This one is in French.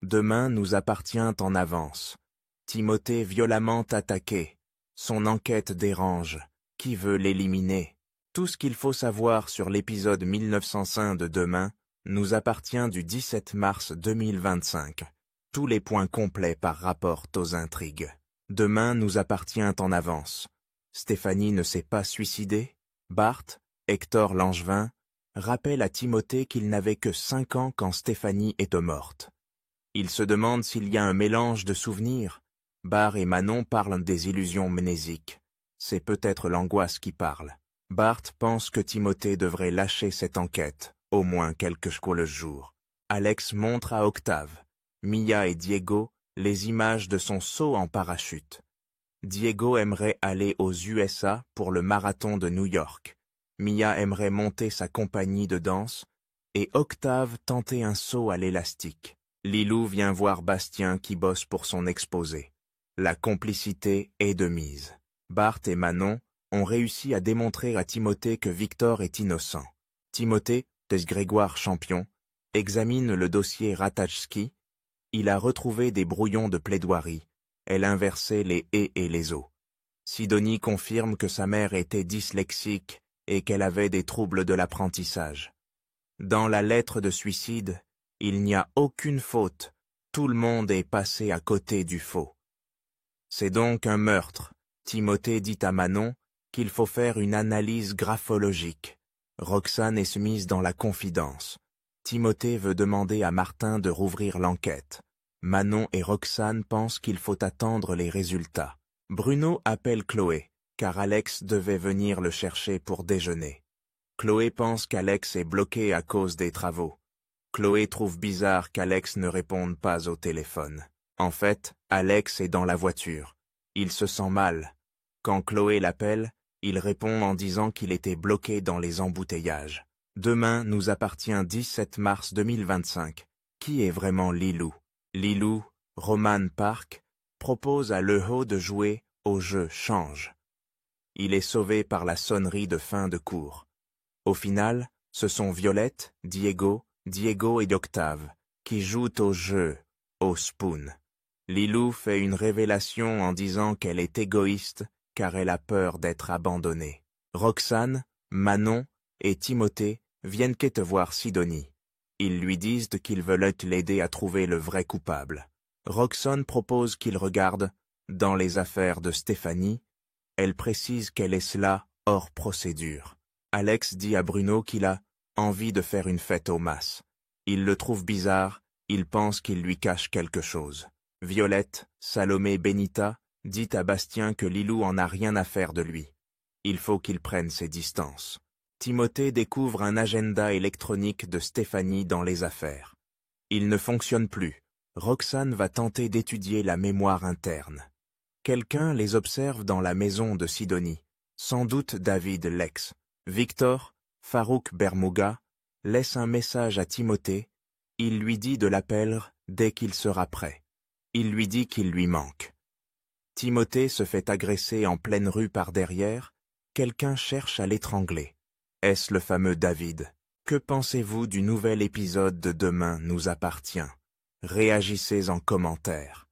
Demain nous appartient en avance. Timothée violemment attaqué. Son enquête dérange. Qui veut l'éliminer? Tout ce qu'il faut savoir sur l'épisode 1905 de Demain nous appartient du 17 mars 2025. Tous les points complets par rapport aux intrigues. Demain nous appartient en avance. Stéphanie ne s'est pas suicidée? Bart, Hector Langevin, rappelle à Timothée qu'il n'avait que 5 ans quand Stéphanie est morte. Il se demande s'il y a un mélange de souvenirs. Bart et Manon parlent des illusions mnésiques. C'est peut-être l'angoisse qui parle. Bart pense que Timothée devrait lâcher cette enquête, au moins quelques jours. Alex montre à Octave, Mia et Diego les images de son saut en parachute. Diego aimerait aller aux USA pour le marathon de New York. Mia aimerait monter sa compagnie de danse et Octave tenter un saut à l'élastique. Lilou vient voir Bastien qui bosse pour son exposé. La complicité est de mise. Bart et Manon ont réussi à démontrer à Timothée que Victor est innocent. Timothée, Grégoire Champion, examine le dossier Ratajski. Il a retrouvé des brouillons de plaidoirie. Elle inversait les « et » les « o ». Sidonie confirme que sa mère était dyslexique et qu'elle avait des troubles de l'apprentissage. Dans la lettre de suicide, il n'y a aucune faute. Tout le monde est passé à côté du faux. C'est donc un meurtre. Timothée dit à Manon qu'il faut faire une analyse graphologique. Roxane est mise dans la confidence. Timothée veut demander à Martin de rouvrir l'enquête. Manon et Roxane pensent qu'il faut attendre les résultats. Bruno appelle Chloé, car Alex devait venir le chercher pour déjeuner. Chloé pense qu'Alex est bloqué à cause des travaux. Chloé trouve bizarre qu'Alex ne réponde pas au téléphone. En fait, Alex est dans la voiture. Il se sent mal. Quand Chloé l'appelle, il répond en disant qu'il était bloqué dans les embouteillages. Demain nous appartient 17 mars 2025. Qui est vraiment Lilou? Lilou, Roman Park, propose à Leho de jouer au jeu Change. Il est sauvé par la sonnerie de fin de cours. Au final, ce sont Violette, Diego et Octave qui jouent au jeu, au spoon. Lilou fait une révélation en disant qu'elle est égoïste car elle a peur d'être abandonnée. Roxane, Manon et Timothée viennent te voir Sidonie. Ils lui disent qu'ils veulent l'aider à trouver le vrai coupable. Roxane propose qu'il regarde dans les affaires de Stéphanie. Elle précise qu'elle est cela hors procédure. Alex dit à Bruno qu'il a envie de faire une fête aux masses. Il le trouve bizarre, il pense qu'il lui cache quelque chose. Violette, Salomé Benita, dit à Bastien que Lilou en a rien à faire de lui. Il faut qu'il prenne ses distances. Timothée découvre un agenda électronique de Stéphanie dans les affaires. Il ne fonctionne plus. Roxane va tenter d'étudier la mémoire interne. Quelqu'un les observe dans la maison de Sidonie. Sans doute David Lex. Victor, Farouk Bermouga, laisse un message à Timothée. Il lui dit de l'appeler dès qu'il sera prêt. Il lui dit qu'il lui manque. Timothée se fait agresser en pleine rue par derrière. Quelqu'un cherche à l'étrangler. Est-ce le fameux David? Que pensez-vous du nouvel épisode de Demain nous appartient? Réagissez en commentaire.